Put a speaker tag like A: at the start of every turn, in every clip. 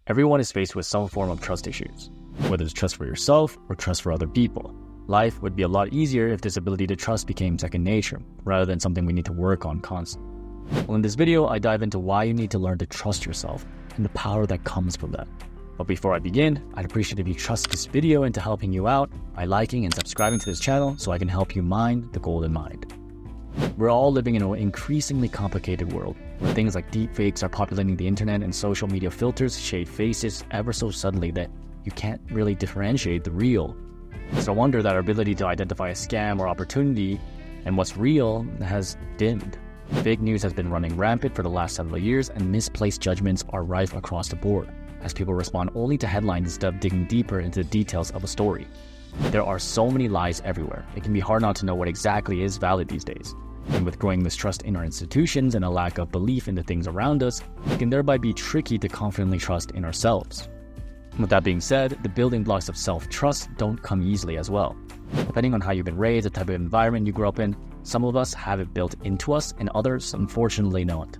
A: Everyone is faced with some form of trust issues, whether it's trust for yourself or trust for other people. Life would be a lot easier if this ability to trust became second nature, rather than something we need to work on constantly. Well, in this video, I dive into why you need to learn to trust yourself and the power that comes from that. But before I begin, I'd appreciate if you trust this video into helping you out by liking and subscribing to this channel so I can help you mine the golden mind. We're all living in an increasingly complicated world, where things like deepfakes are populating the internet and social media filters shade faces ever so subtly that you can't really differentiate the real. It's no wonder that our ability to identify a scam or opportunity and what's real has dimmed. Fake news has been running rampant for the last several years, and misplaced judgments are rife across the board, as people respond only to headlines instead of digging deeper into the details of a story. There are so many lies everywhere, it can be hard not to know what exactly is valid these days. And with growing mistrust in our institutions and a lack of belief in the things around us, it can thereby be tricky to confidently trust in ourselves. With that being said, the building blocks of self-trust don't come easily as well. Depending on how you've been raised, the type of environment you grew up in, some of us have it built into us and others unfortunately not.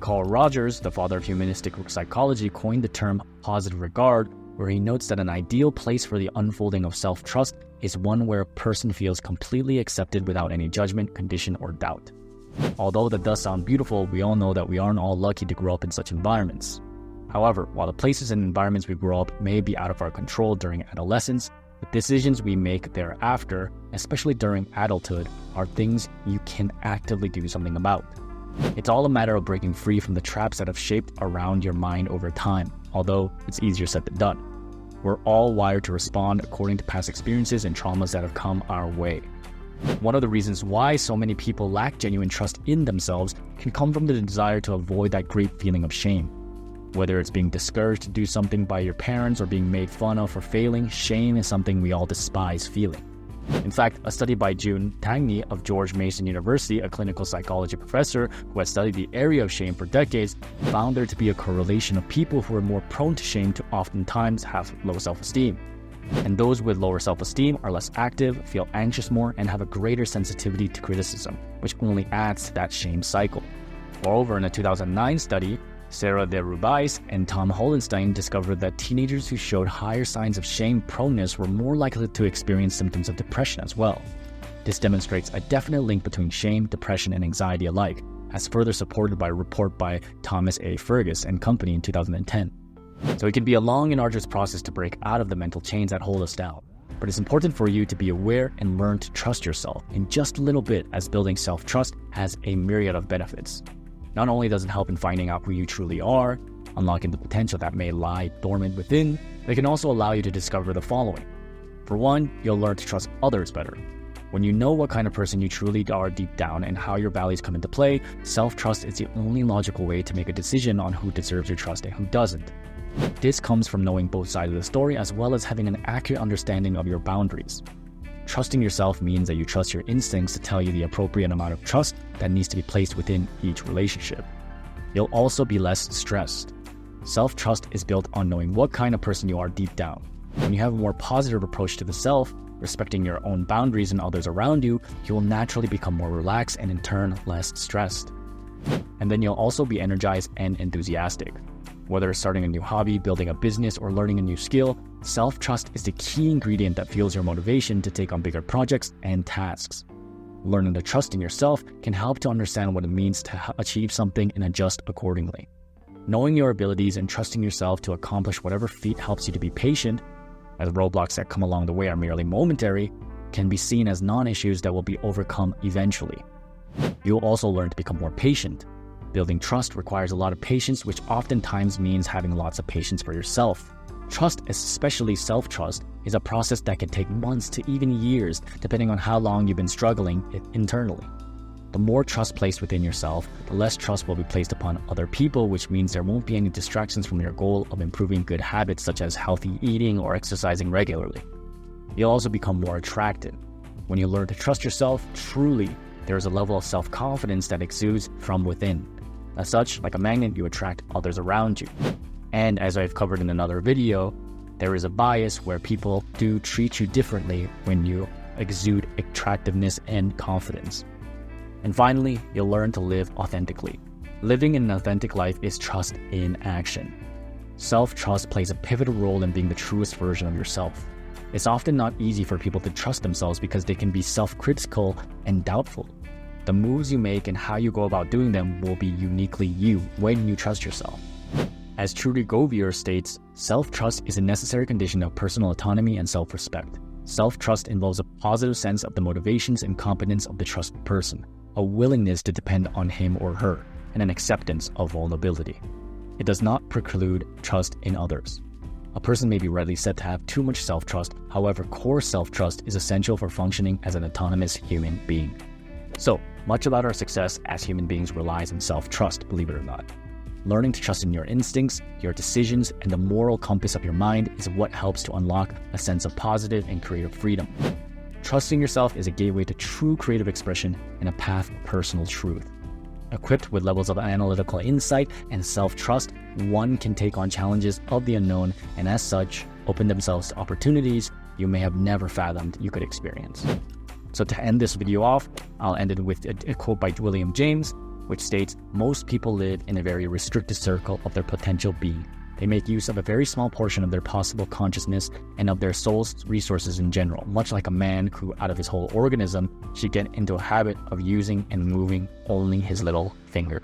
A: Carl Rogers, the father of humanistic psychology, coined the term positive regard, where he notes that an ideal place for the unfolding of self-trust is one where a person feels completely accepted without any judgment, condition, or doubt. Although that does sound beautiful, we all know that we aren't all lucky to grow up in such environments. However, while the places and environments we grow up may be out of our control during adolescence, the decisions we make thereafter, especially during adulthood, are things you can actively do something about. It's all a matter of breaking free from the traps that have shaped around your mind over time, although it's easier said than done. We're all wired to respond according to past experiences and traumas that have come our way. One of the reasons why so many people lack genuine trust in themselves can come from the desire to avoid that great feeling of shame. Whether it's being discouraged to do something by your parents or being made fun of for failing, shame is something we all despise feeling. In fact, a study by June Tangney of George Mason University, a clinical psychology professor who has studied the area of shame for decades, found there to be a correlation of people who are more prone to shame to oftentimes have low self-esteem. And those with lower self-esteem are less active, feel anxious more, and have a greater sensitivity to criticism, which only adds to that shame cycle. Moreover, in a 2009 study, Sarah de Rubais and Tom Hollenstein discovered that teenagers who showed higher signs of shame proneness were more likely to experience symptoms of depression as well. This demonstrates a definite link between shame, depression, and anxiety alike, as further supported by a report by Thomas A. Fergus and company in 2010. So it can be a long and arduous process to break out of the mental chains that hold us down. But it's important for you to be aware and learn to trust yourself in just a little bit, as building self-trust has a myriad of benefits. Not only does it help in finding out who you truly are, unlocking the potential that may lie dormant within, but it can also allow you to discover the following. For one, you'll learn to trust others better. When you know what kind of person you truly are deep down and how your values come into play, self-trust is the only logical way to make a decision on who deserves your trust and who doesn't. This comes from knowing both sides of the story as well as having an accurate understanding of your boundaries. Trusting yourself means that you trust your instincts to tell you the appropriate amount of trust that needs to be placed within each relationship. You'll also be less stressed. Self-trust is built on knowing what kind of person you are deep down. When you have a more positive approach to the self, respecting your own boundaries and others around you, you will naturally become more relaxed and in turn less stressed. And then you'll also be energized and enthusiastic. Whether it's starting a new hobby, building a business, or learning a new skill, self-trust is the key ingredient that fuels your motivation to take on bigger projects and tasks. Learning to trust in yourself can help to understand what it means to achieve something and adjust accordingly. Knowing your abilities and trusting yourself to accomplish whatever feat helps you to be patient, as roadblocks that come along the way are merely momentary, can be seen as non-issues that will be overcome eventually. You'll also learn to become more patient. Building trust requires a lot of patience, which oftentimes means having lots of patience for yourself. Trust, especially self-trust, is a process that can take months to even years, depending on how long you've been struggling internally. The more trust placed within yourself, the less trust will be placed upon other people, which means there won't be any distractions from your goal of improving good habits such as healthy eating or exercising regularly. You'll also become more attractive. When you learn to trust yourself, truly, there is a level of self-confidence that exudes from within. As such, like a magnet, you attract others around you. And as I've covered in another video, there is a bias where people do treat you differently when you exude attractiveness and confidence. And finally, you'll learn to live authentically. Living an authentic life is trust in action. Self-trust plays a pivotal role in being the truest version of yourself. It's often not easy for people to trust themselves because they can be self-critical and doubtful. The moves you make and how you go about doing them will be uniquely you when you trust yourself. As Trudy Govier states, self-trust is a necessary condition of personal autonomy and self-respect. Self-trust involves a positive sense of the motivations and competence of the trusted person, a willingness to depend on him or her, and an acceptance of vulnerability. It does not preclude trust in others. A person may be readily said to have too much self-trust, however, core self-trust is essential for functioning as an autonomous human being. So, much about our success as human beings relies on self-trust, believe it or not. Learning to trust in your instincts, your decisions, and the moral compass of your mind is what helps to unlock a sense of positive and creative freedom. Trusting yourself is a gateway to true creative expression and a path to personal truth. Equipped with levels of analytical insight and self-trust, one can take on challenges of the unknown and as such, open themselves to opportunities you may have never fathomed you could experience. So to end this video off, I'll end it with a quote by William James, which states, "Most people live in a very restricted circle of their potential being. They make use of a very small portion of their possible consciousness and of their soul's resources in general, much like a man who, out of his whole organism, should get into a habit of using and moving only his little finger."